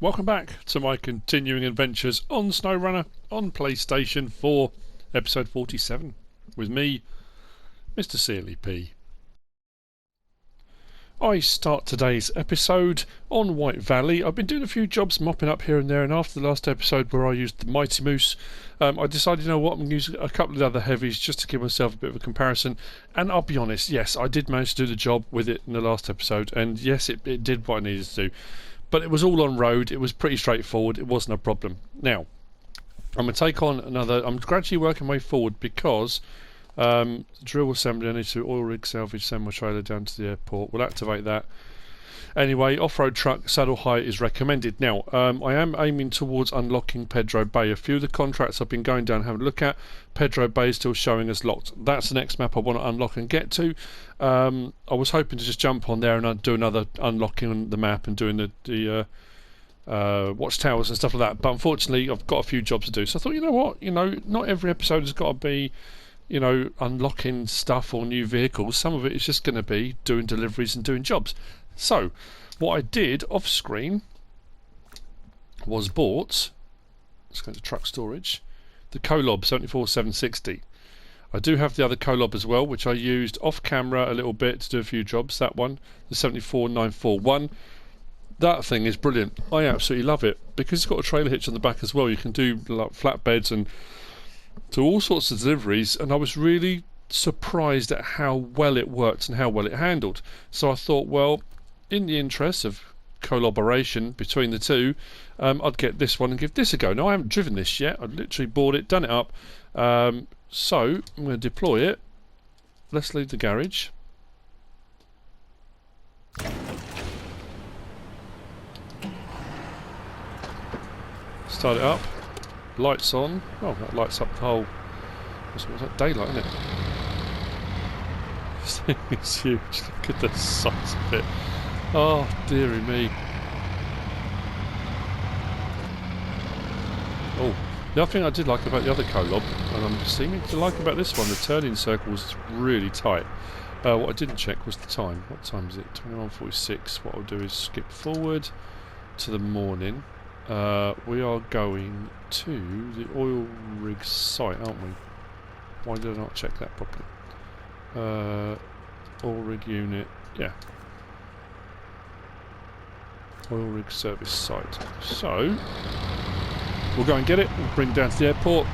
Welcome back to my continuing adventures on Snowrunner on PlayStation 4, episode 47, with me, MrSealyp. I start today's episode on White Valley. I've been doing a few jobs mopping up here and there, and after the last episode where I used the Mighty Moose, I decided, you know what, I'm going to use a couple of the other heavies just to give myself a bit of a comparison. And I'll be honest, yes, I did manage to do the job with it in the last episode, and yes, it did what I needed to do. But it was all on road, it was pretty straightforward, it wasn't a problem. Now, I'm going to take on another, I'm gradually working my way forward because drill assembly, I need to oil rig salvage, send my trailer down to the airport. We'll activate that. Anyway, off-road truck, saddle height is recommended. Now, I am aiming towards unlocking Pedro Bay. A few of the contracts I've been going down and having a look at, Pedro Bay is still showing as locked. That's the next map I want to unlock and get to. I was hoping to just jump on there and do another unlocking on the map and doing the watchtowers and stuff like that. But unfortunately, I've got a few jobs to do. So I thought, you know what, not every episode has got to be unlocking stuff or new vehicles. Some of it is just going to be doing deliveries and doing jobs. So, what I did off screen was bought, let's go to truck storage, the Kolob 74760. I do have the other Kolob as well, which I used off camera a little bit to do a few jobs. That one, the 74941. That thing is brilliant. I absolutely love it because it's got a trailer hitch on the back as well. You can do like flatbeds and do all sorts of deliveries, and I was really surprised at how well it worked and how well it handled. So I thought, well, in the interest of collaboration between the two, I'd get this one and give this a go. Now, I haven't driven this yet. I've literally bought it, done it up. So I'm going to deploy it. Let's leave the garage. Start it up. Lights on. Oh, that lights up the whole... What's that? Daylight, isn't it? This thing is huge. Look at the size of it. Oh, dearie me. Oh, the other thing I did like about the other Kolob, and I'm seeming to like about this one, the turning circle was really tight. What I didn't check was the time. What time is it? 21:46. What I'll do is skip forward to the morning. We are going to the oil rig site, aren't we? Why did I not check that properly? Oil rig unit, yeah. Oil rig service site. So, we'll go and get it, we'll bring it down to the airport,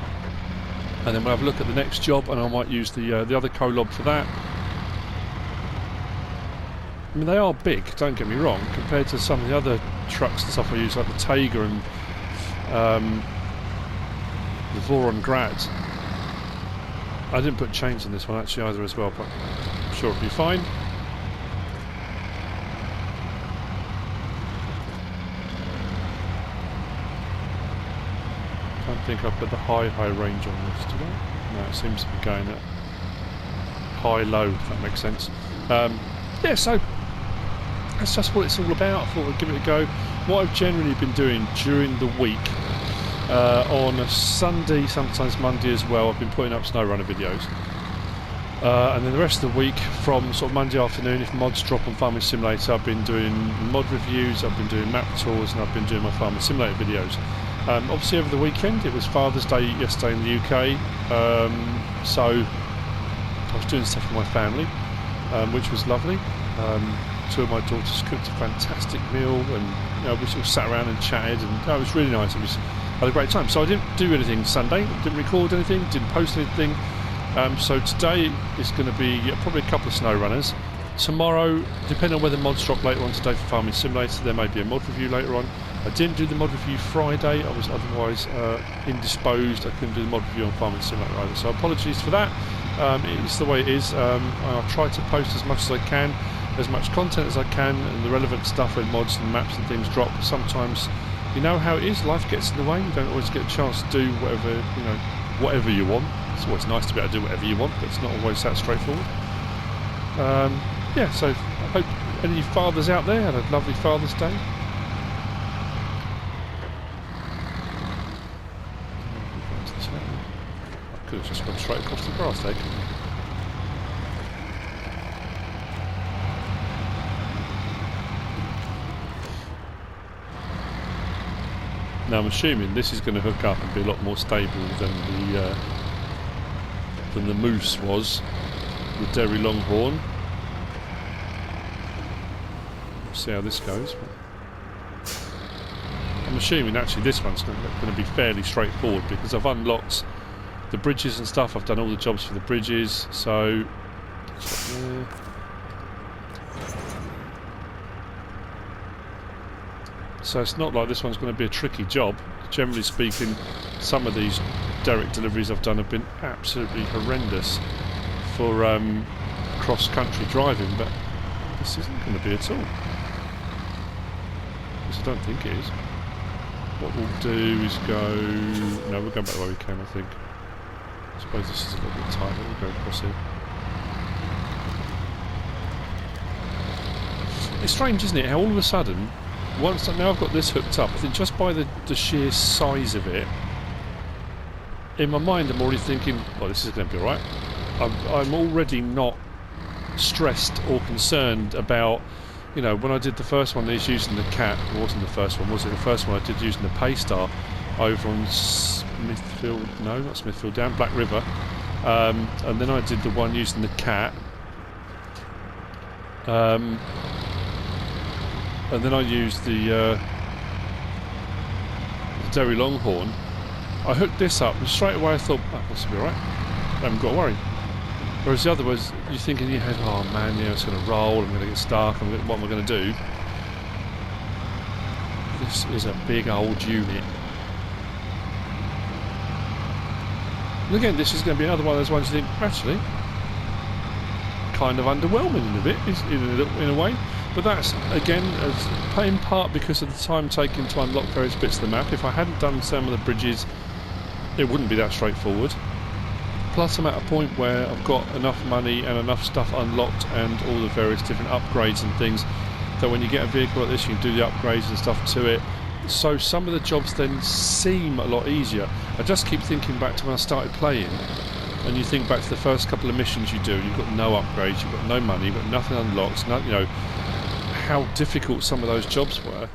and then we'll have a look at the next job, and I might use the other Kolob for that. I mean, they are big, don't get me wrong, compared to some of the other trucks and stuff I use, like the Tiger and the Voron Grad. I didn't put chains in this one actually either as well, but I'm sure it'll be fine. I don't think I put the high range on this, did I? No, it seems to be going at high-low, if that makes sense. Yeah, so that's just what it's all about. I thought I'd give it a go. What I've generally been doing during the week, on a Sunday, sometimes Monday as well, I've been putting up Snowrunner videos. And then the rest of the week, from sort of Monday afternoon, if mods drop on Farming Simulator, I've been doing mod reviews, I've been doing map tours, and I've been doing my Farming Simulator videos. Obviously over the weekend, it was Father's Day yesterday in the UK, so I was doing stuff with my family, which was lovely. Two of my daughters cooked a fantastic meal, and we sort of sat around and chatted, and it was really nice. I had a great time. So I didn't do anything Sunday, didn't record anything, didn't post anything. So today is going to be probably a couple of Snowrunners. Tomorrow, depending on whether mods drop later on today for Farming Simulator, there may be a mod review later on. I didn't do the mod review Friday, I was otherwise indisposed. I couldn't do the mod review on Farming Simulator either, so apologies for that. It's the way it is. I'll try to post as much as I can, as much content as I can, and the relevant stuff when mods and maps and things drop. Sometimes, you know how it is, life gets in the way, you don't always get a chance to do whatever you want. It's always nice to be able to do whatever you want, but it's not always that straightforward. Yeah, so I hope any fathers out there had a lovely Father's Day. I could have just gone straight across the grass there, couldn't I? Now I'm assuming this is going to hook up and be a lot more stable than the Moose was, the Derry Longhorn. We'll see how this goes. I'm assuming actually this one's going to be fairly straightforward because I've unlocked the bridges and stuff. I've done all the jobs for the bridges, so so it's not like this one's going to be a tricky job. Generally speaking, some of these derrick deliveries I've done have been absolutely horrendous for cross-country driving, but this isn't going to be at all. Because I don't think it is. What we'll do is go... No, we'll go back the way we came, I think. I suppose this is a little bit tighter. We'll go across here. It's strange, isn't it, how all of a sudden, once now I've got this hooked up, I think just by the sheer size of it, in my mind I'm already thinking, well, this is going to be alright. I'm already not stressed or concerned about, you know, when I did the first one, I was using the Cat. It wasn't the first one, was it? The first one I did using the Paystar over on Smithfield, no, not Smithfield, down Black River. And then I did the one using the Cat. And then I used the Derry Longhorn. I hooked this up and straight away I thought, oh, this will be alright. I haven't got to worry. Whereas the other was, you think in your head, oh man, yeah, it's going to roll, I'm going to get stuck, what am I going to do? This is a big old unit. And again, this is going to be another one of those ones you think, actually, kind of underwhelming in a bit, in a way. But that's, again, in part because of the time taken to unlock various bits of the map. If I hadn't done some of the bridges, it wouldn't be that straightforward. Plus I'm at a point where I've got enough money and enough stuff unlocked and all the various different upgrades and things that when you get a vehicle like this you can do the upgrades and stuff to it. So some of the jobs then seem a lot easier. I just keep thinking back to when I started playing, and you think back to the first couple of missions you do, you've got no upgrades, you've got no money, you've got nothing unlocked, you know, how difficult some of those jobs were.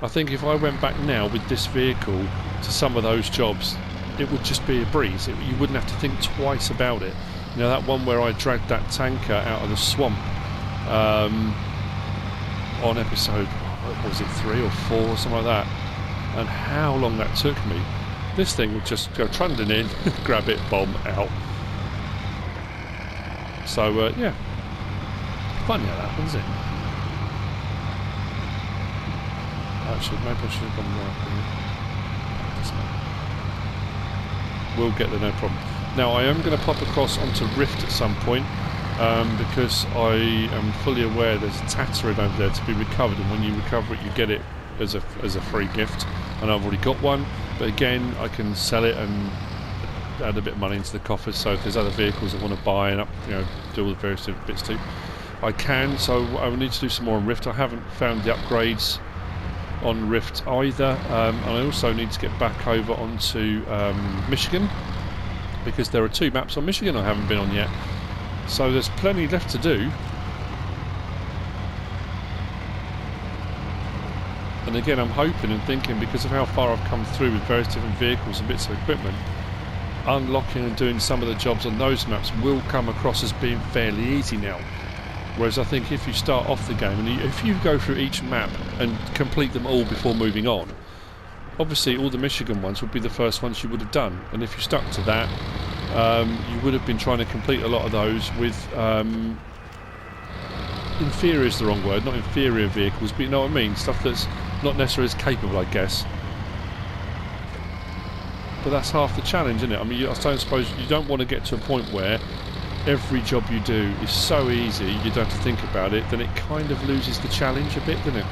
I think if I went back now with this vehicle to some of those jobs, it would just be a breeze. You wouldn't have to think twice about it. You know, that one where I dragged that tanker out of the swamp on episode, what was it, 3 or 4 or something like that, and how long that took me. This thing would just go trundling in, grab it, bomb, out. So, yeah. Funny how that happens, isn't it? Actually, maybe I should have gone right. We'll get there, no problem. Now I am going to pop across onto Rift at some point because I am fully aware there's a Tatterin over there to be recovered, and when you recover it you get it as a free gift, and I've already got one, but again I can sell it and add a bit of money into the coffers, so if there's other vehicles I want to buy and do all the various different bits too, I can. So I will need to do some more on Rift. I haven't found the upgrades on Rift either, and I also need to get back over onto Michigan, because there are 2 maps on Michigan I haven't been on yet, so there's plenty left to do. And again, I'm hoping and thinking, because of how far I've come through with various different vehicles and bits of equipment, unlocking and doing some of the jobs on those maps will come across as being fairly easy now. Whereas I think if you start off the game and if you go through each map and complete them all before moving on, obviously all the Michigan ones would be the first ones you would have done, and if you stuck to that, you would have been trying to complete a lot of those with inferior is the wrong word, not inferior vehicles, but you know what I mean, stuff that's not necessarily as capable, I guess. But that's half the challenge, isn't it? I mean, I don't suppose you don't want to get to a point where every job you do is so easy you don't have to think about it, then it kind of loses the challenge a bit, doesn't it?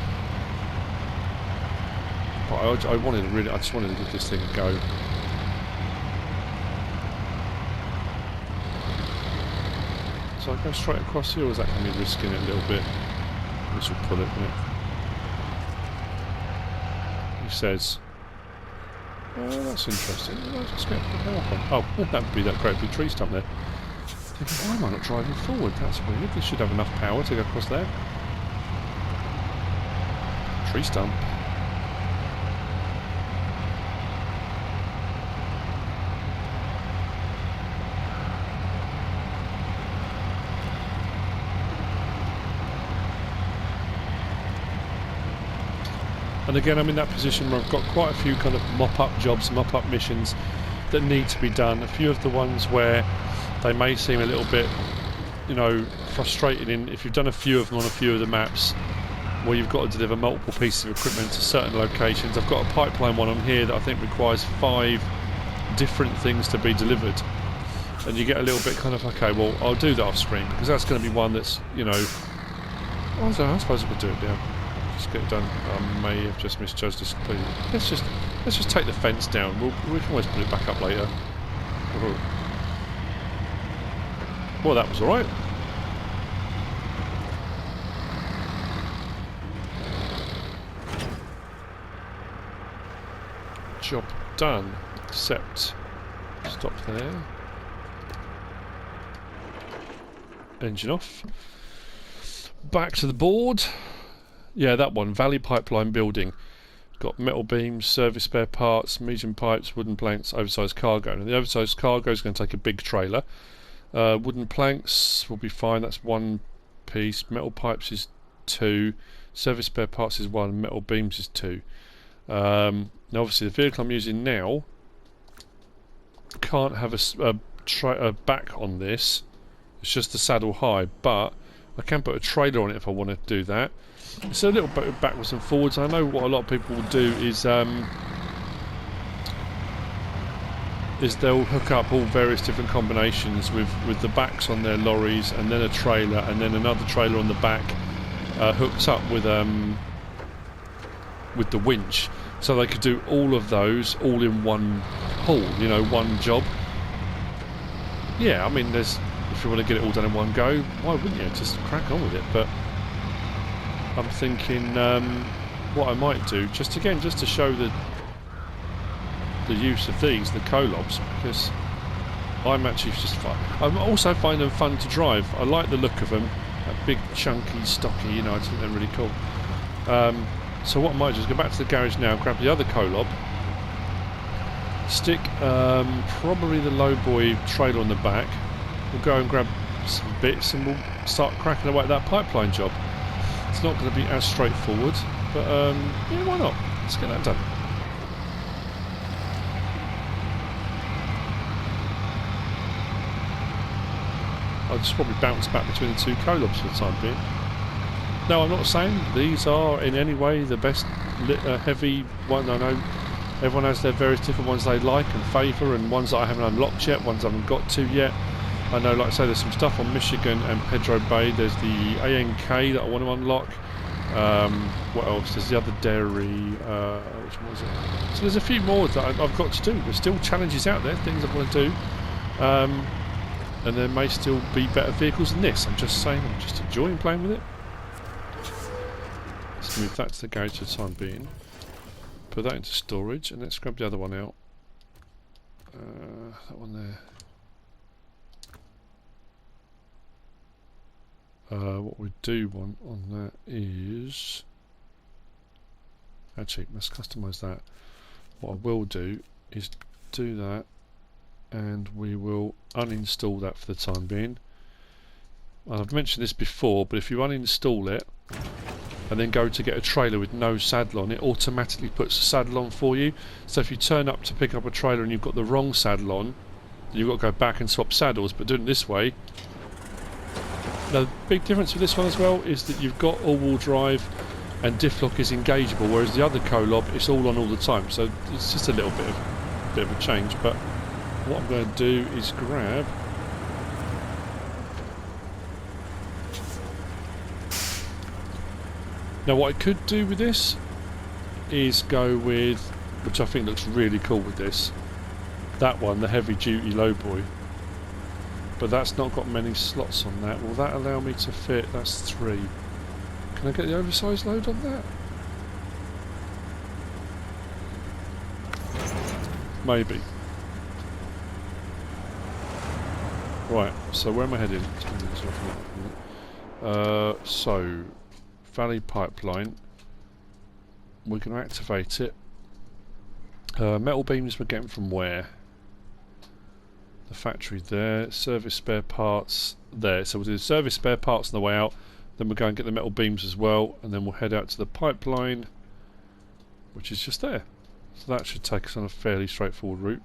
But I just wanted to give this thing a go. So I go straight across here, or is that going to be risking it a little bit? This will pull it, won't it? He says, oh, that's interesting. Let's get the power pump. Oh, that would be that great big tree stump there. Thinking, why am I not driving forward? That's weird. This should have enough power to go across there. Tree stump. And again, I'm in that position where I've got quite a few kind of mop-up jobs, mop-up missions that need to be done. A few of the ones where they may seem a little bit, you know, frustrating if you've done a few of them on a few of the maps where you've got to deliver multiple pieces of equipment to certain locations. I've got a pipeline one on here that I think requires 5 different things to be delivered. And you get a little bit kind of, okay, well, I'll do that off screen because that's going to be one that's, you know, I suppose I could do it now. Just get it done. I may have just misjudged this completely. Let's just take the fence down. We can always put it back up later. Well, that was alright. Job done. Except stop there. Engine off. Back to the board. Yeah, that one. Valley pipeline building. Got metal beams, service spare parts, medium pipes, wooden planks, oversized cargo. And the oversized cargo is going to take a big trailer. Wooden planks will be fine. That's 1 piece. Metal pipes is 2. Service spare parts is 1. Metal beams is 2. Now, obviously, the vehicle I'm using now can't have a back on this. It's just the saddle high, but I can put a trailer on it if I want to do that. It's a little bit backwards and forwards. I know what a lot of people will do is they'll hook up all various different combinations with the backs on their lorries, and then a trailer, and then another trailer on the back hooked up with the winch, so they could do all of those all in one haul, you know, one job. Yeah, I mean, if you want to get it all done in one go, why wouldn't you? Just crack on with it. But I'm thinking what I might do, just to show the use of these, the Kolobs, because I'm actually I'm also find them fun to drive. I like the look of them, that big, chunky, stocky, you know, I think they're really cool. So what I might do is go back to the garage now, grab the other Kolob, stick probably the lowboy trailer on the back. We'll go and grab some bits and we'll start cracking away at that pipeline job. It's not going to be as straightforward, but yeah, why not? Let's get that done. I'll just probably bounce back between the 2 Kolobs for the time being. No, I'm not saying these are in any way the best heavy one. I know everyone has their various different ones they like and favour, and ones that I haven't unlocked yet, ones I haven't got to yet. I know, like I say, there's some stuff on Michigan and Pedro Bay. There's the ANK that I want to unlock. What else? There's the other dairy. Which one was it? So there's a few more that I've got to do. There's still challenges out there, things I want to do. And there may still be better vehicles than this. I'm just saying, I'm just enjoying playing with it. Let's move that to the garage for the time being. Put that into storage, and let's grab the other one out. That one there. What we do want on that is... Actually, let's customise that. What I will do is do that, and we will uninstall that for the time being. And I've mentioned this before, but if you uninstall it and then go to get a trailer with no saddle on, it automatically puts a saddle on for you. So if you turn up to pick up a trailer and you've got the wrong saddle on, you've got to go back and swap saddles. But doing it this way, now the big difference with this one as well is that you've got all-wheel drive and diff lock is engageable, whereas the other Kolob, it's all on all the time. So it's just a little bit of a change. But what I'm going to do is grab now what I could do with this is go with, which I think looks really cool with this, that one, the heavy duty lowboy, but that's not got many slots on that. Will that allow me to fit? That's 3. Can I get the oversized load on that? Maybe. Right, so where am I heading? So, Valley Pipeline. We're going to activate it. Metal beams we're getting from where? The factory there. Service spare parts there. So we'll do the service spare parts on the way out. Then we'll go and get the metal beams as well. And then we'll head out to the pipeline. which is just there. So that should take us on a fairly straightforward route.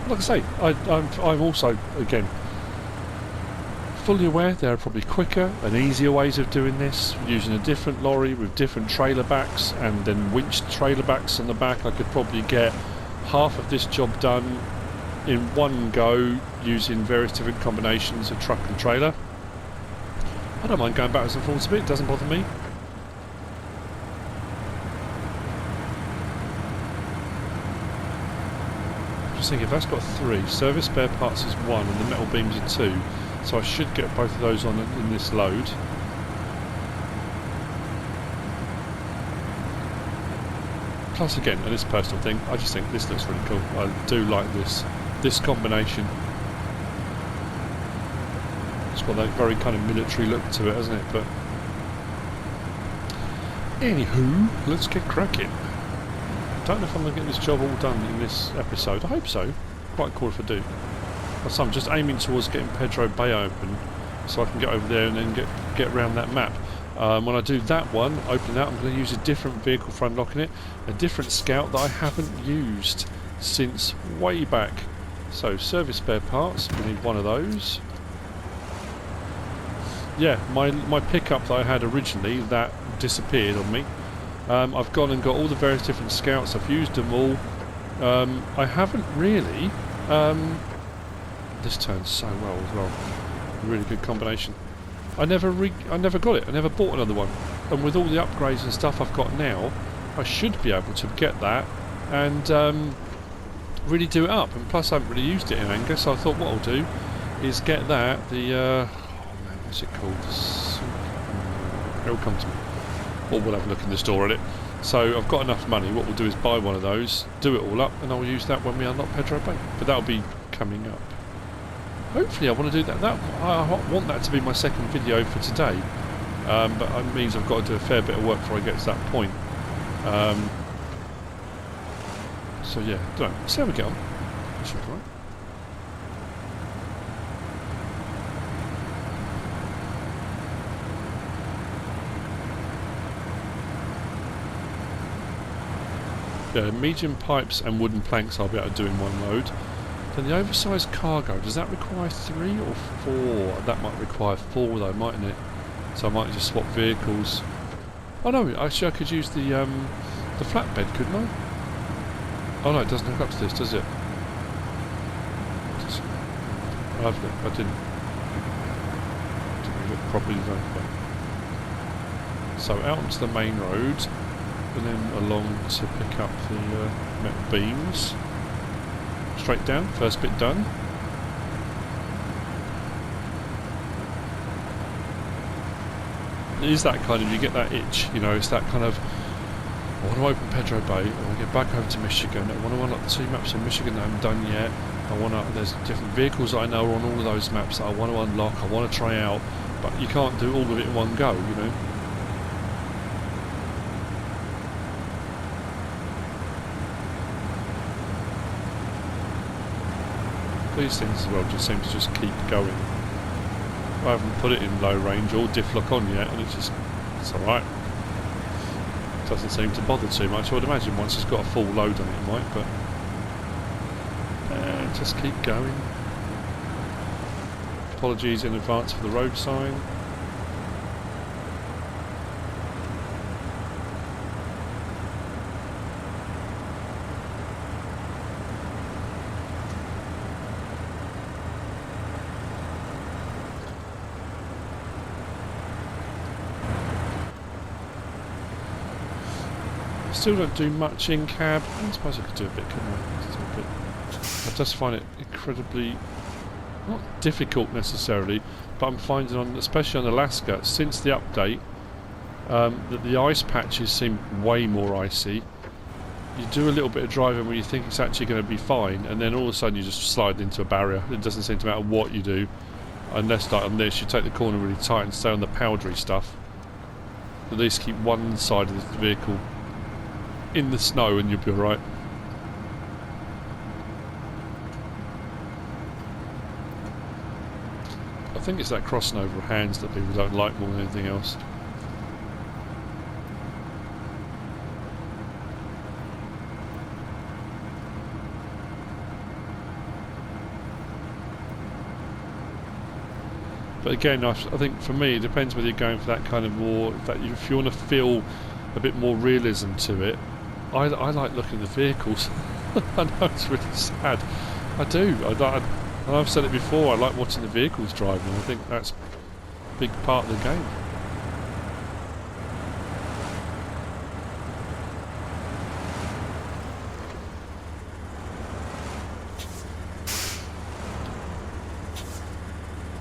Like I say, I'm also, again, fully aware there are probably quicker and easier ways of doing this, using a different lorry with different trailer backs and then winched trailer backs on the back. I could probably get half of this job done in one go using various different combinations of truck and trailer. I don't mind going backwards and forwards a bit, it doesn't bother me. Just think if that's got 3, service spare parts is 1 and the metal beams are 2, so I should get both of those on in this load. Plus again, and it's a personal thing, I just think this looks really cool. I do like this combination. It's got that very kind of military look to it, hasn't it? But anywho, let's get cracking. Don't know if I'm going to get this job all done in this episode. I hope so. Quite cool if I do. So I'm just aiming towards getting Pedro Bay open so I can get over there and then get around that map. When I do that one, open that, I'm going to use a different vehicle for unlocking it. A different scout that I haven't used since way back. So service spare parts, we need 1 of those. Yeah, my pickup that I had originally, that disappeared on me. I've gone and got all the various different scouts, I've used them all. I haven't really... this turns so well as well. Really good combination. I never got it, I never bought another one. And with all the upgrades and stuff I've got now, I should be able to get that and really do it up. And plus I haven't really used it in anger, so I thought what I'll do is get that, oh man, what's it called? It'll come to me. Or we'll have a look in the store at it. So I've got enough money, what we'll do is buy one of those, do it all up, and I'll use that when we unlock Pedro Bay. But that'll be coming up. Hopefully I want to do that. I want that to be my second video for today. But it means I've got to do a fair bit of work before I get to that point. So yeah, don't know. See how we get on. That should be right. Yeah, medium pipes and wooden planks I'll be able to do in one load. Then the oversized cargo, does that require 3 or 4? That might require 4 though, mightn't it? So I might just swap vehicles. Oh no, actually I could use the flatbed, couldn't I? Oh no, it doesn't hook up to this, does it? I didn't look properly though. So out onto the main road, and then along to pick up the metal beams. Straight down, first bit done. It is that kind of, you get that itch, you know, it's that kind of, I want to open Pedro Bay, I want to get back over to Michigan, I want to unlock the 2 maps in Michigan that I haven't done yet, there's different vehicles that I know are on all of those maps that I want to unlock, I want to try out, but you can't do all of it in one go, you know. These things as well just seem to just keep going. I haven't put it in low range or diff lock on yet, and it's alright. Doesn't seem to bother too much. I would imagine once it's got a full load on it, it might, but just keep going. Apologies in advance for the road sign. Still don't do much in cab. I suppose I could do a bit, couldn't I? I just find it incredibly, not difficult necessarily, but I'm finding on, especially on Alaska, since the update, that the ice patches seem way more icy. You do a little bit of driving where you think it's actually going to be fine, and then all of a sudden you just slide into a barrier. It doesn't seem to matter what you do, unless like on this you take the corner really tight and stay on the powdery stuff. At least keep one side of the vehicle in the snow and you'll be alright. think it's that crossing over of hands that people don't like more than anything else. But again, I think for me it depends whether you're going for that kind of more, if you want to feel a bit more realism to it. I like looking at the vehicles. I know it's really sad. I do. And I've said it before, I like watching the vehicles driving. I think that's a big part of the game.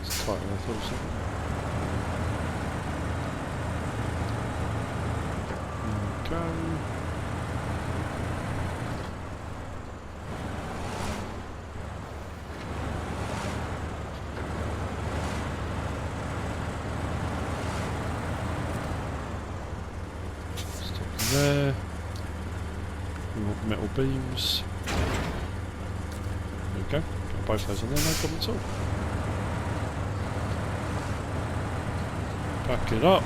It's tighter than I thought so. There we go. There. We want metal beams. There we go. Got both those on there, no problem at all. Back it up.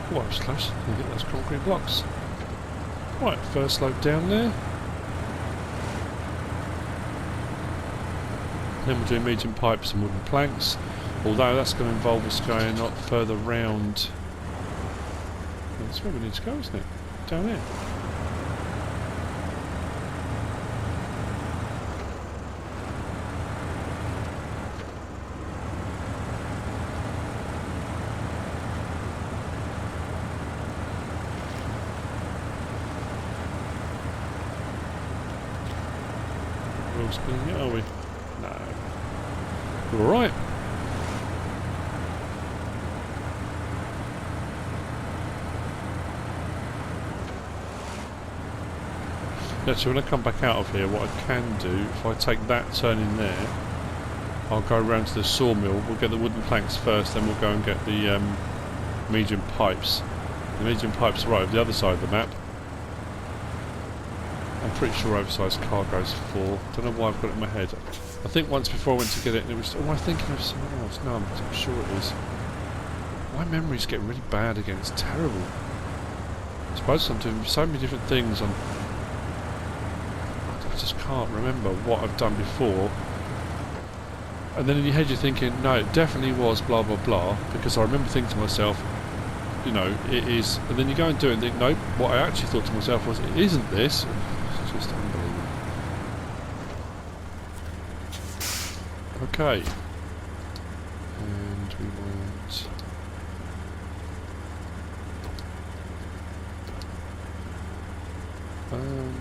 Oh, I was close. Let me get those concrete blocks. Right, first load down there. Then we'll do medium pipes and wooden planks. Although that's going to involve us going up further round. That's where we need to go, isn't it? Down there. Spinning it, are we? No. We're alright. Actually, when I come back out of here, what I can do, if I take that turn in there, I'll go around to the sawmill. We'll get the wooden planks first, then we'll go and get the medium pipes. The medium pipes are right over the other side of the map. I'm pretty sure oversized cargo's for. Don't know why I've got it in my head. I think once before I went to get it and it was... Oh, am I thinking of something else? No, I'm sure it is. My memory's getting really bad again. It's terrible. I suppose I'm doing so many different things. I just can't remember what I've done before. And then in your head you're thinking, no, it definitely was blah blah blah, because I remember thinking to myself, you know, it is. And then you go and do it and think, nope, what I actually thought to myself was, it isn't this. It's just unbelievable. Okay. And we want... Alright.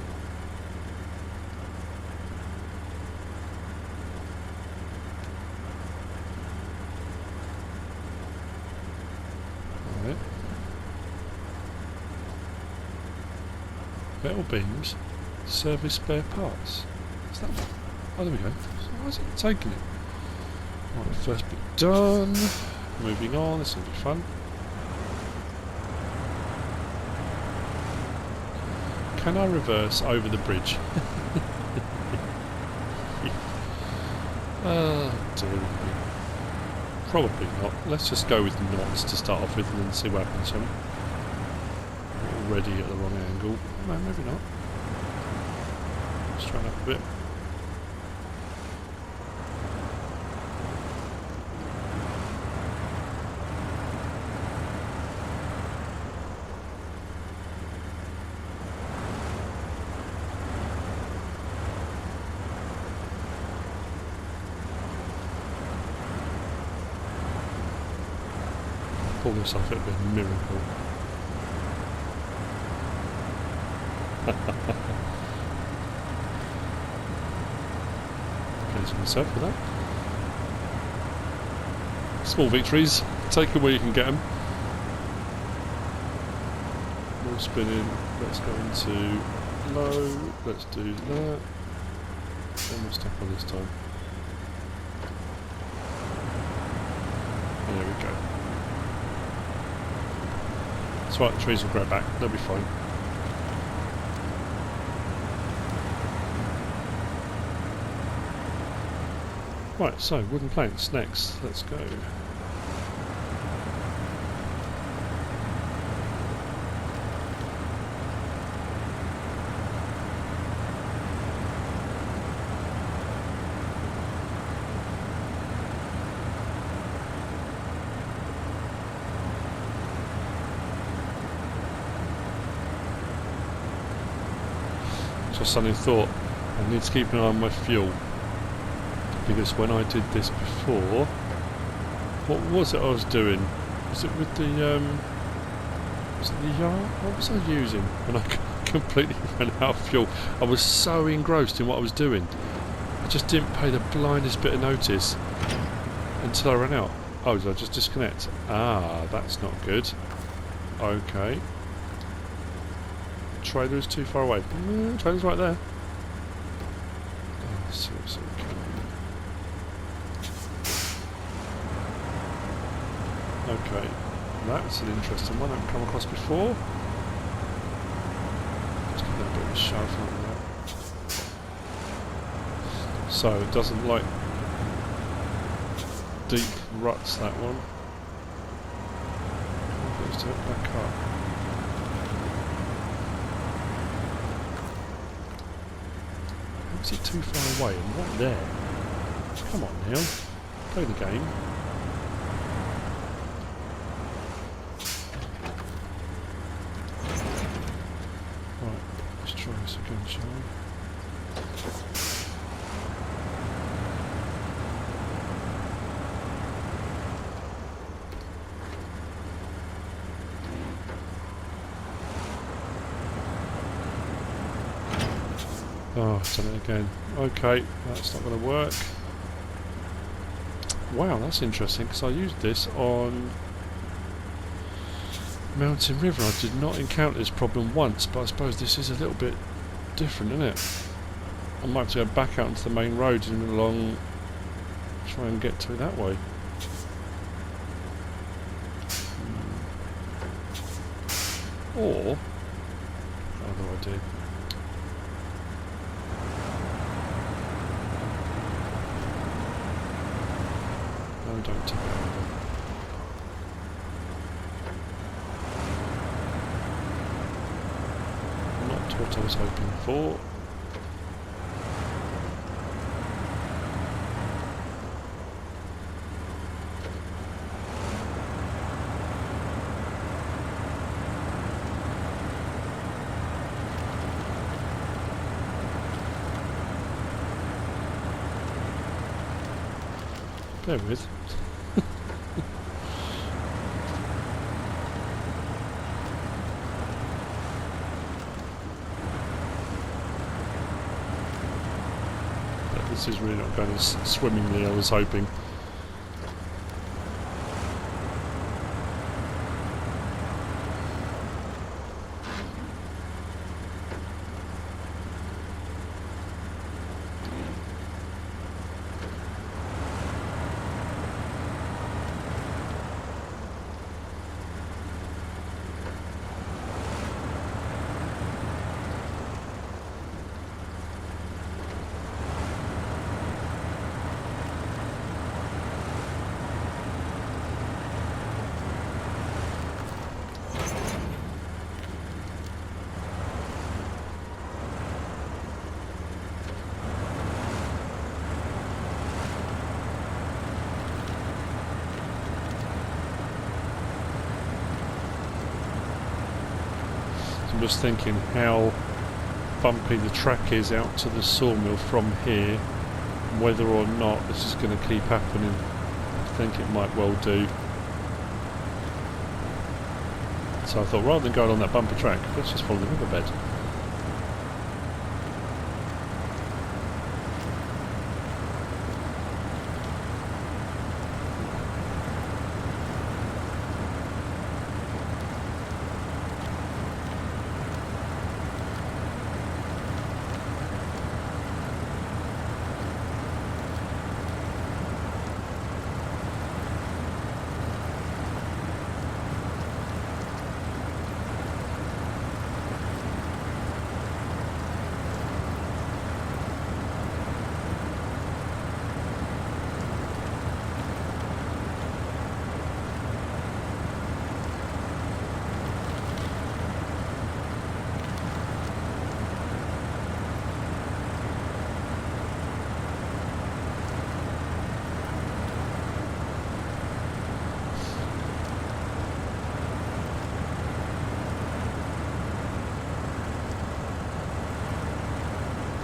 Metal beams, service spare parts. Is that one? Oh, there we go. Why is it taking it? Right, first bit done. Moving on, this will be fun. Can I reverse over the bridge? Dear me. Probably not. Let's just go with knots to start off with and then see what happens. Shall we? Already at the wrong angle. No, maybe not. Let's try it up a bit. Pull this off, it'd be a miracle. Pleased with myself with that. Small victories, take them where you can get them. More spinning, let's go into low, let's do that. Almost stuck on this time. There we go. That's right, the trees will grow back. They'll be fine. Right, so wooden planks next. Let's go. Just suddenly thought I need to keep an eye on my fuel, because when I did this before, what was it I was doing? Was it with the was it the yard? What was I using when I completely ran out of fuel? I was so engrossed in what I was doing, I just didn't pay the blindest bit of notice until I ran out. Oh, did I just disconnect? Ah, that's not good. Okay. Trailer is too far away. Trailer's right there. Oh, seriously. Okay, that's an interesting one I haven't come across before. Just give that a bit of a shove like that. So it doesn't like deep ruts, that one. Let's do it back up. Is it too far away? I'm right there. Come on, Neil. Play the game. Right, let's try this again, shall we? Oh, I've done it again. Okay, that's not going to work. Wow, that's interesting, because I used this on Mountain River. I did not encounter this problem once, but I suppose this is a little bit different, isn't it? I might have to go back out into the main road and along, try and get to it that way. Or, other idea. No, don't tip it over. Not what I was hoping for. Bear with. But this is really not going as swimmingly as I was hoping. I'm just thinking how bumpy the track is out to the sawmill from here, whether or not this is going to keep happening. I think it might well do. So I thought, rather than going on that bumpy track, let's just follow the riverbed.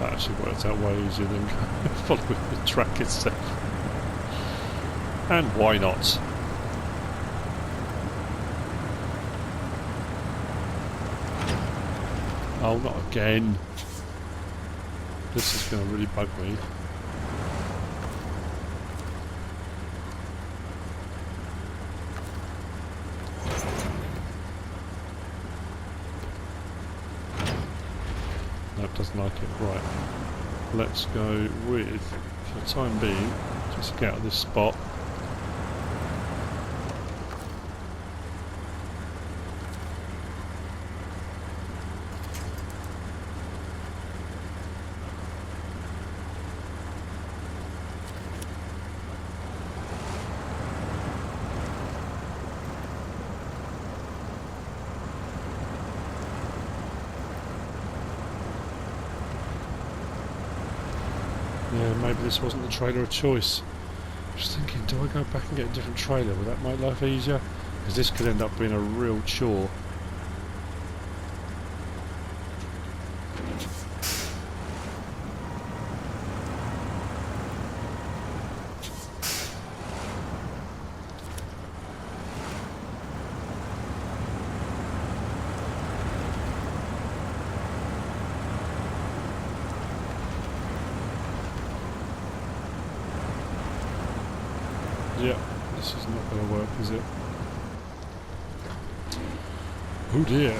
That actually works out way easier than following the track itself. And why not? Oh, not again. This is going to really bug me. Nope, doesn't like it. Right. Let's go with, for the time being, just get out of this spot. Yeah, maybe this wasn't the trailer of choice. Just thinking, do I go back and get a different trailer? Would that make life easier? Because this could end up being a real chore. Yeah, this is not going to work, is it? Oh dear.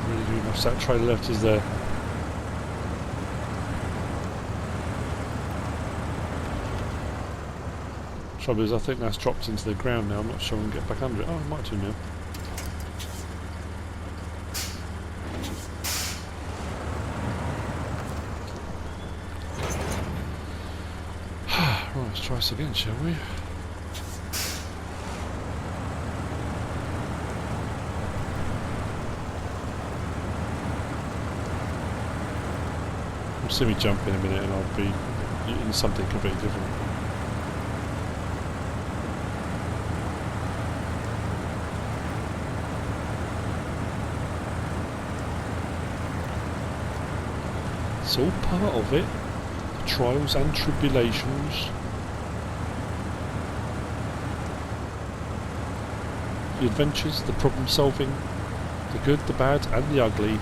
Really do much that trailer left is there. Trouble is, I think that's dropped into the ground now. I'm not sure I can get back under it. Oh, I might do now. Right, let's try this again, shall we? You'll see me jump in a minute and I'll be in something completely different. It's all part of it. The trials and tribulations. The adventures, the problem solving, the good, the bad and the ugly.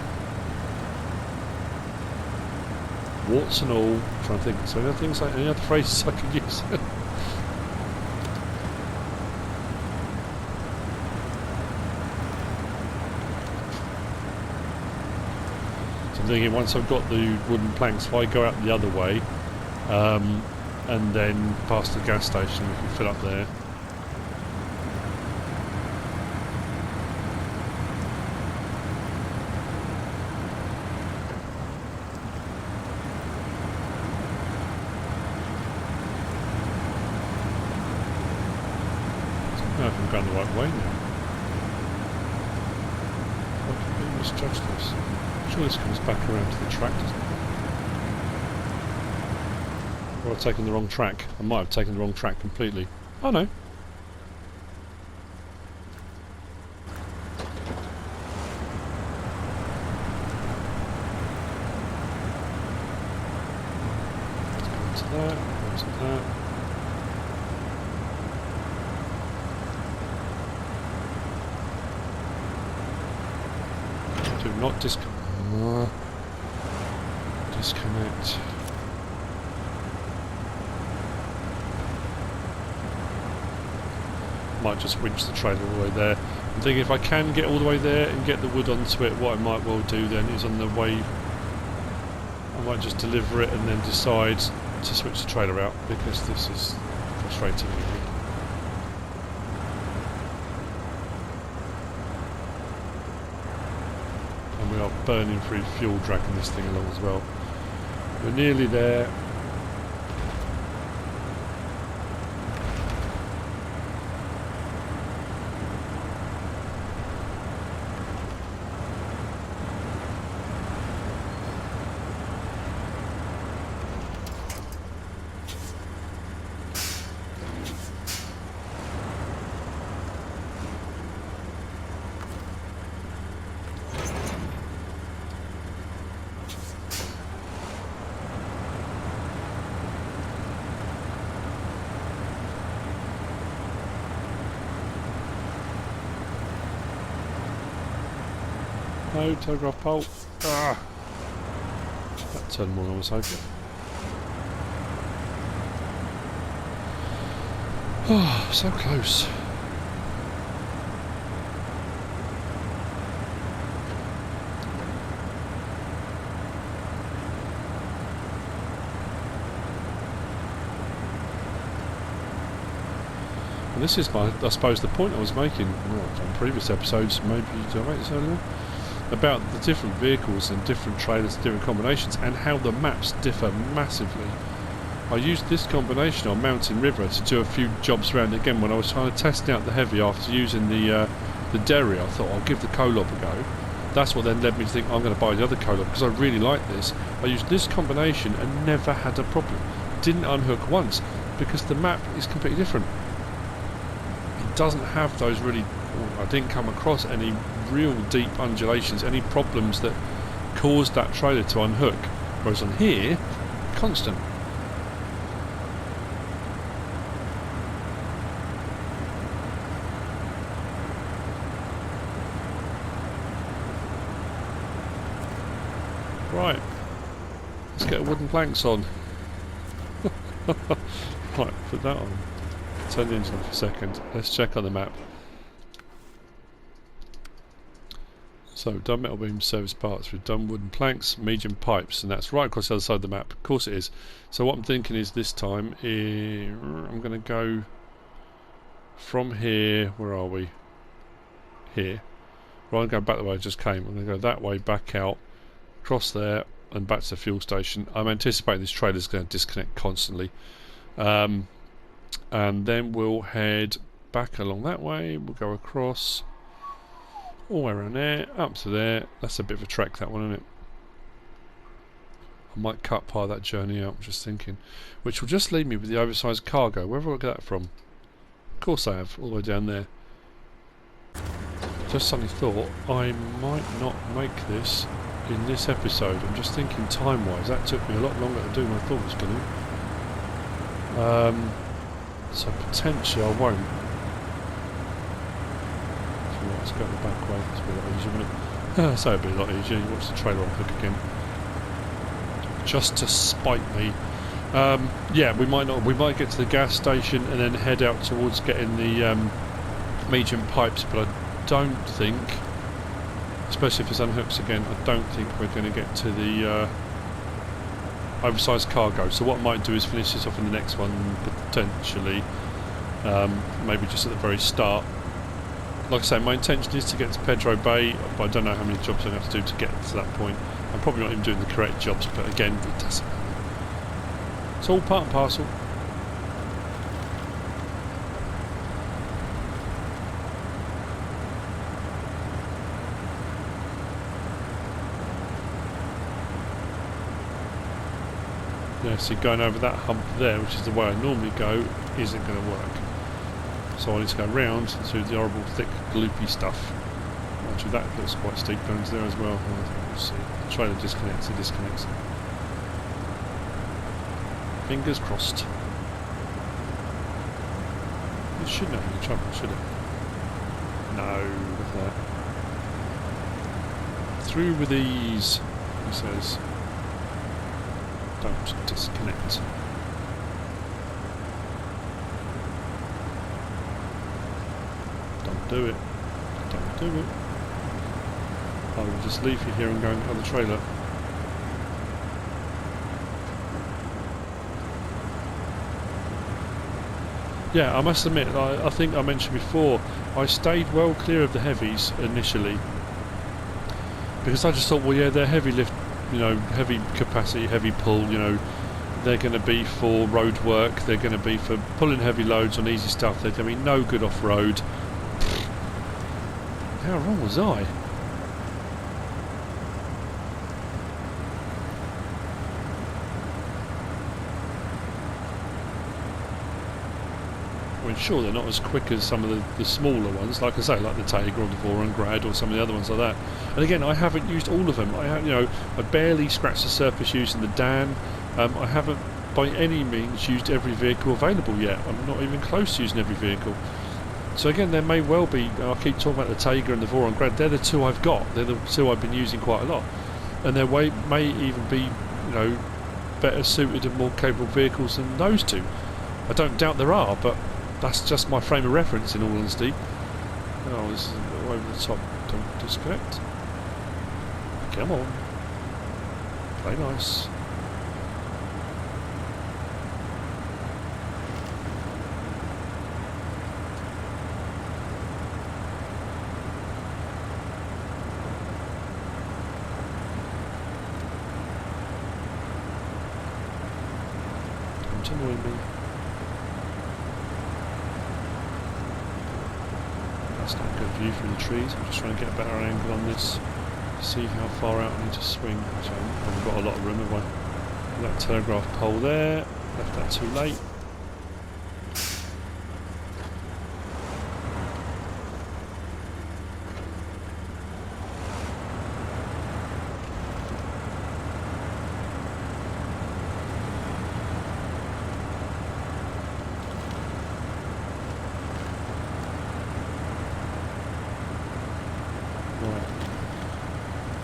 Warts and all. I'm trying to think. So any other phrases I could use? So I'm thinking once I've got the wooden planks, if I go out the other way and then past the gas station, we can fill up there. I think I'm going the right way now. I completely misjudged this. Sure, this comes back around to the track, doesn't it? Or I've taken the wrong track. I might have taken the wrong track completely. Oh no. Let's go to that, go to that. Do not disconnect. Might just winch the trailer all the way there. I'm thinking if I can get all the way there and get the wood onto it, what I might well do then is on the way I might just deliver it and then decide to switch the trailer out, because this is frustrating me. We are burning through fuel, dragging this thing along as well. We're nearly there. No, telegraph pole. Ah! That turned more than I was hoping. Oh, so close. And this is I suppose, the point I was making on previous episodes, maybe did I make this earlier? About the different vehicles and different trailers, different combinations, and how the maps differ massively. I used this combination on Mountain River to do a few jobs around again when I was trying to test out the heavy after using the Derry. I thought I'll give the Kolob a go. That's what then led me to think I'm going to buy the other Kolob because I really like this. I used this combination and never had a problem. Didn't unhook once because the map is completely different. It doesn't have those really... I didn't come across any real deep undulations, any problems that caused that trailer to unhook. Whereas on here, constant. Right, let's get wooden planks on. Right, put that on. Turn the engine off for a second. Let's check on the map. So, done metal beam service parts, we've done wooden planks, medium pipes, and that's right across the other side of the map. Of course it is. So what I'm thinking is this time, I'm going to go from here, where are we? Here. Rather than going back the way I just came, I'm going to go that way, back out, across there, and back to the fuel station. I'm anticipating this trailer's going to disconnect constantly. And then we'll head back along that way, we'll go across, all the way around there, up to there. That's a bit of a trek, that one, isn't it? I might cut part of that journey out, I'm just thinking. Which will just leave me with the oversized cargo. Where have I got that from? Of course I have, all the way down there. Just suddenly thought, I might not make this in this episode. I'm just thinking time-wise, that took me a lot longer to do than I thought it was going to. So potentially I won't. Let's go the back way, it's a bit easier, wouldn't it? So it'd be a lot easier. You watch the trailer unhook again. Just to spite me. Yeah, we might get to the gas station and then head out towards getting the medium pipes, but I don't think, especially if it's unhooks again, I don't think we're going to get to the oversized cargo. So what I might do is finish this off in the next one, potentially. Maybe just at the very start. Like I say, my intention is to get to Pedro Bay, but I don't know how many jobs I have to do to get to that point. I'm probably not even doing the correct jobs, but again, it doesn't matter. It's all part and parcel. Yeah, see, going over that hump there, which is the way I normally go, isn't going to work. So I need to go round through the horrible, thick, gloopy stuff. Actually, that looks quite steep down there as well. We'll see. The trailer disconnects, it disconnects. Fingers crossed. It shouldn't have any trouble, should it? No, look at that. Through with ease, he says. Don't disconnect. Don't do it. Don't do it. I will just leave you here and go and get the trailer. Yeah, I must admit, I think I mentioned before, I stayed well clear of the heavies initially. Because I just thought, well yeah, they're heavy lift, you know, heavy capacity, heavy pull, you know, they're going to be for road work, they're going to be for pulling heavy loads on easy stuff, they're going to be no good off-road. How wrong was I? I mean, sure, they're not as quick as some of the smaller ones, like I say, like the Tiger or the Vorungrad or some of the other ones like that. And again, I haven't used all of them. I barely scratched the surface using the Dan. I haven't by any means used every vehicle available yet. I'm not even close to using every vehicle. So again, there may well be, I keep talking about the Taiga and the Voron Grad, they're the two I've got, they're the two I've been using quite a lot. And there may even be, you know, better suited and more capable vehicles than those two. I don't doubt there are, but that's just my frame of reference in all honesty. Oh, this is a bit over the top, don't disconnect. Come on. Play nice. Annoying me. That's not a good view from the trees. I'm just trying to get a better angle on this. See how far out I need to swing. Which I haven't got a lot of room, have I? That telegraph pole there. Left that too late.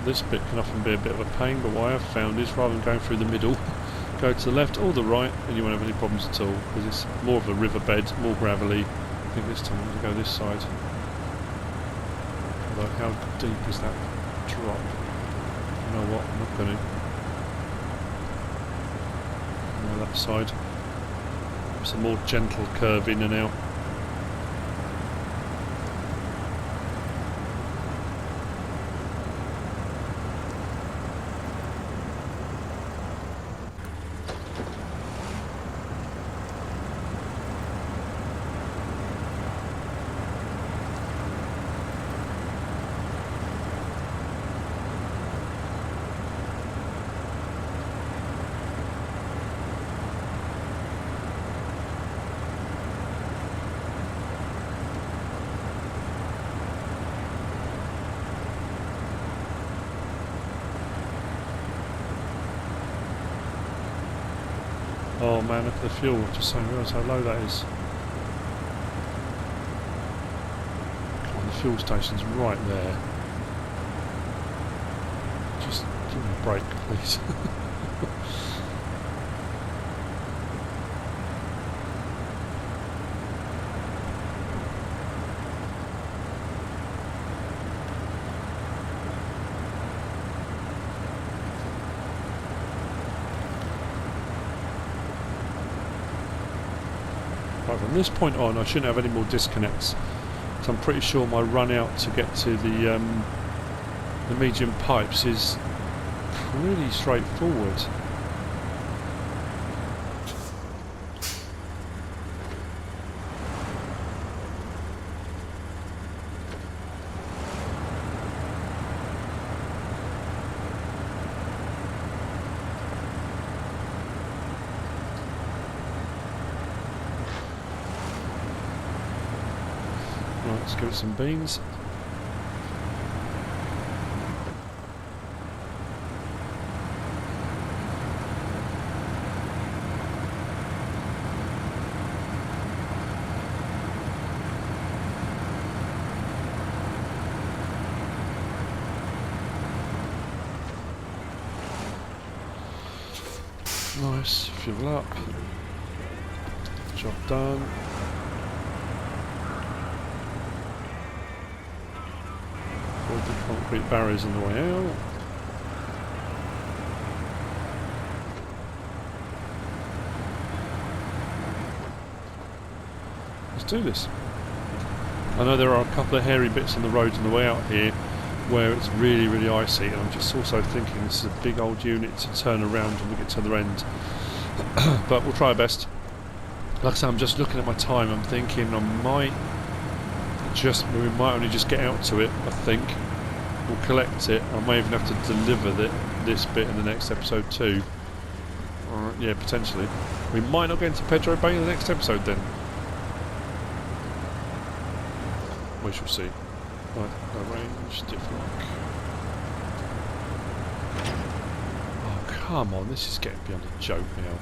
This bit can often be a bit of a pain, but what I have found is rather than going through the middle, go to the left or the right and you won't have any problems at all, because it's more of a riverbed, more gravelly. I think this time I'm going to go this side. Although how deep is that drop? You know what, I'm not going to. No, that side. Some more gentle curve in and out. Oh man, look at the fuel, just so I realise how low that is. Come on, the fuel station's right there. Just give me a break, please. Right, from this point on I shouldn't have any more disconnects, so I'm pretty sure my run out to get to the medium pipes is pretty straightforward. Right, let's give it some beans. Nice, fuel up. Job done. Avoid the concrete barriers on the way out. Let's do this. I know there are a couple of hairy bits on the road on the way out here where it's really, really icy, and I'm just also thinking this is a big old unit to turn around when we get to the other end. But we'll try our best. Like I say, I'm just looking at my time, I'm thinking we might only just get out to it, I think. We'll collect it, I may even have to deliver this bit in the next episode too. Yeah, potentially. We might not get into Pedro Bay in the next episode then. We shall see. Right, arrange diff lock. Oh come on, this is getting beyond a joke now.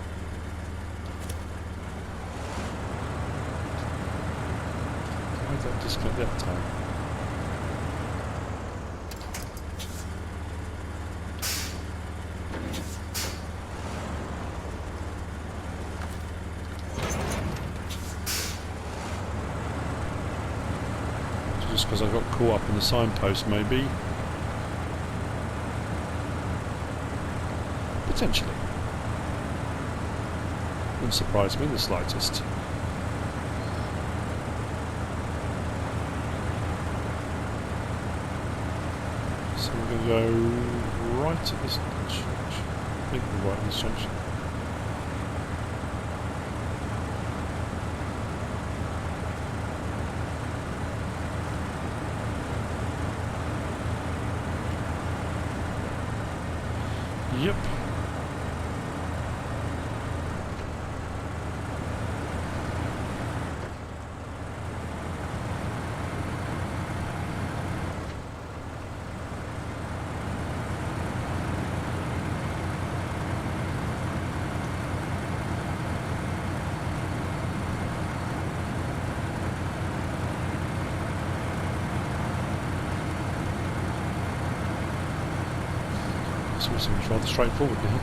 did that disconnect that time? Just because I got caught up in the signpost, maybe. Potentially. Wouldn't surprise me in the slightest. So we're going to go right at this junction. I think we're right at this junction. Yep. This seems rather straightforward now.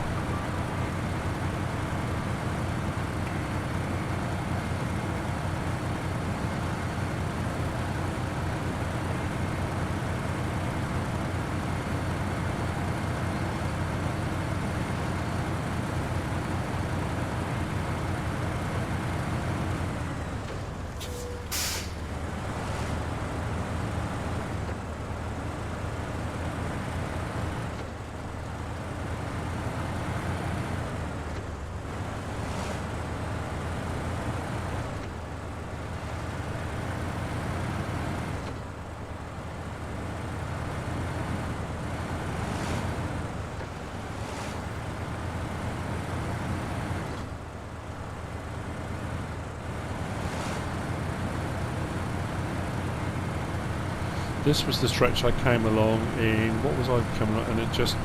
This was the stretch I came along in. What was I coming on? And it just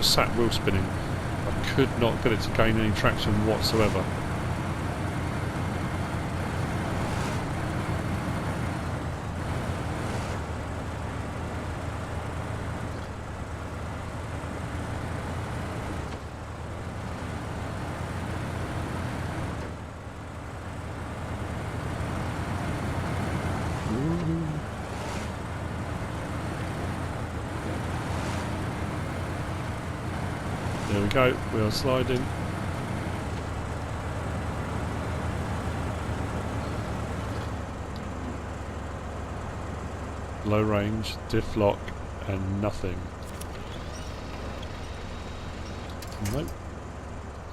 sat wheel spinning. I could not get it to gain any traction whatsoever. There we go, we are sliding. Low range, diff lock, and nothing. Nope.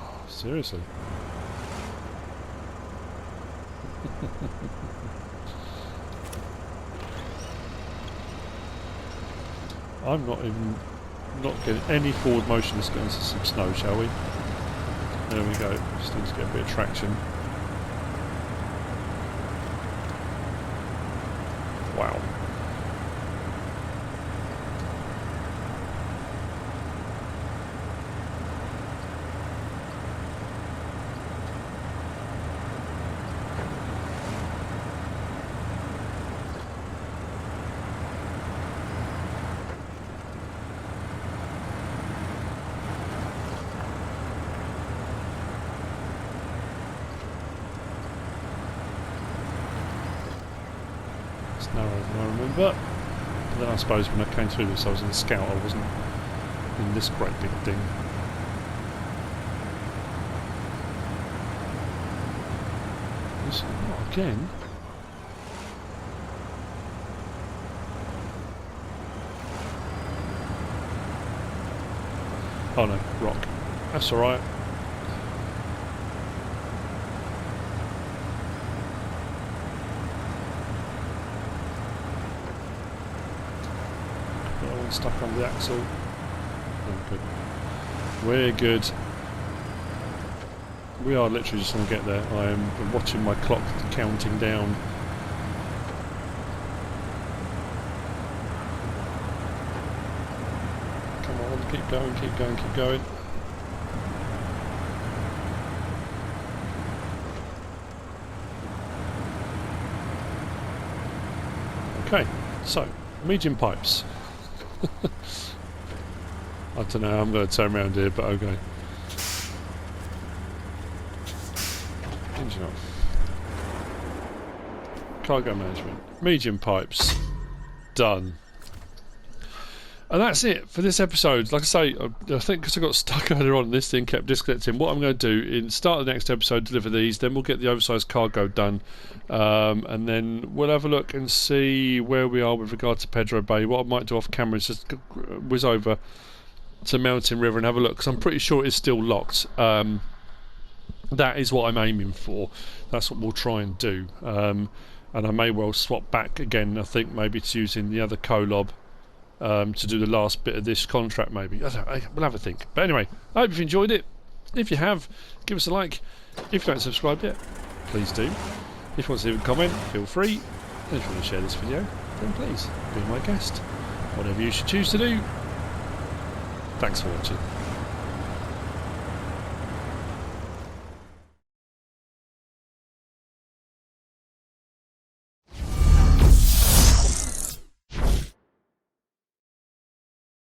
Oh, seriously. I'm not getting any forward motion. Let's get into some snow, shall we? There we go. Just need to get a bit of traction. Wow. Narrower than I remember. But then I suppose when I came through this I was in a scout, I wasn't in this great big thing. This, oh, again? Oh no, rock. That's alright. Stuck on the axle. Oh, good. We're good. We are literally just going to get there. I am watching my clock counting down. Come on, keep going, keep going, keep going. Okay, so medium pipes. I don't know how I'm going to turn around here, but okay. Engine off. Cargo management. Medium pipes. Done. And that's it for this episode. Like I say, I think because I got stuck earlier on and this thing kept disconnecting, what I'm going to do in start of the next episode, deliver these, then we'll get the oversized cargo done, and then we'll have a look and see where we are with regard to Pedro Bay. What I might do off camera is just whiz over to Mountain River and have a look, because I'm pretty sure it's still locked. That is what I'm aiming for. That's what we'll try and do. And I may well swap back again, I think, maybe to using the other Kolob to do the last bit of this contract, maybe. I don't know, we'll have a think. But anyway, I hope you've enjoyed it. If you have, give us a like. If you don't subscribe yet, please do. If you want to leave a comment, feel free. And if you want to share this video, then please be my guest. Whatever you should choose to do. Thanks for watching.